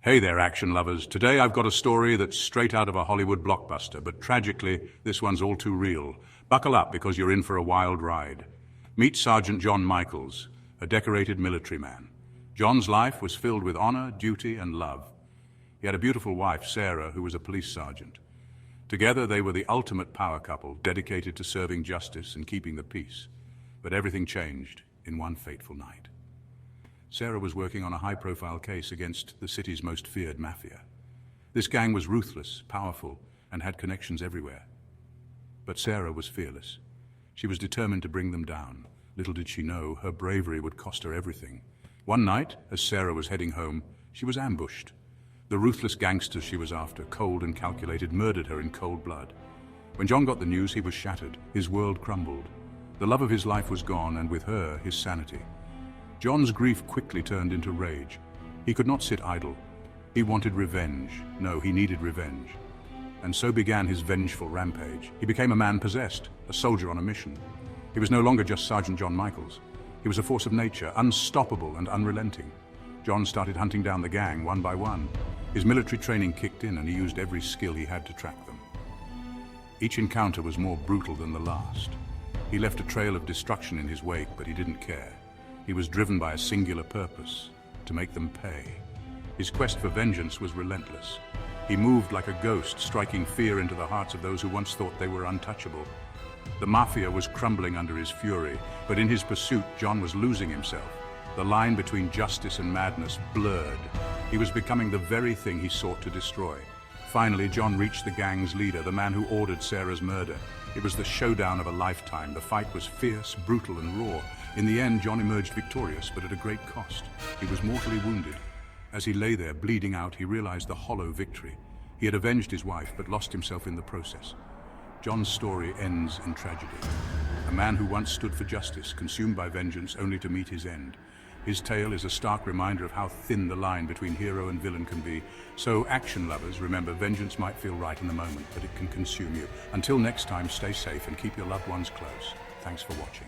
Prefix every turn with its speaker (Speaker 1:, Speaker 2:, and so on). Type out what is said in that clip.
Speaker 1: Hey there, action lovers. Today I've got a story that's straight out of a Hollywood blockbuster, but tragically, this one's all too real. Buckle up because you're in for a wild ride. Meet Sergeant John Michaels, a decorated military man. John's life was filled with honor, duty, and love. He had a beautiful wife, Sarah, who was a police sergeant. Together, they were the ultimate power couple, dedicated to serving justice and keeping the peace. But everything changed in one fateful night. Sarah was working on a high-profile case against the city's most feared mafia. This gang was ruthless, powerful, and had connections everywhere. But Sarah was fearless. She was determined to bring them down. Little did she know, her bravery would cost her everything. One night, as Sarah was heading home, she was ambushed. The ruthless gangsters she was after, cold and calculated, murdered her in cold blood. When John got the news, he was shattered. His world crumbled. The love of his life was gone, and with her, his sanity. John's grief quickly turned into rage. He could not sit idle. He wanted revenge. No, he needed revenge. And so began his vengeful rampage. He became a man possessed, a soldier on a mission. He was no longer just Sergeant John Michaels. He was a force of nature, unstoppable and unrelenting. John started hunting down the gang one by one. His military training kicked in, and he used every skill he had to track them. Each encounter was more brutal than the last. He left a trail of destruction in his wake, but he didn't care. He was driven by a singular purpose, to make them pay. His quest for vengeance was relentless. He moved like a ghost, striking fear into the hearts of those who once thought they were untouchable. The mafia was crumbling under his fury, but in his pursuit, John was losing himself. The line between justice and madness blurred. He was becoming the very thing he sought to destroy. Finally, John reached the gang's leader, the man who ordered Sarah's murder. It was the showdown of a lifetime. The fight was fierce, brutal, and raw. In the end, John emerged victorious, but at a great cost. He was mortally wounded. As he lay there, bleeding out, he realized the hollow victory. He had avenged his wife, but lost himself in the process. John's story ends in tragedy. A man who once stood for justice, consumed by vengeance only to meet his end. His tale is a stark reminder of how thin the line between hero and villain can be. So, action lovers, remember, vengeance might feel right in the moment, but it can consume you. Until next time, stay safe and keep your loved ones close. Thanks for watching.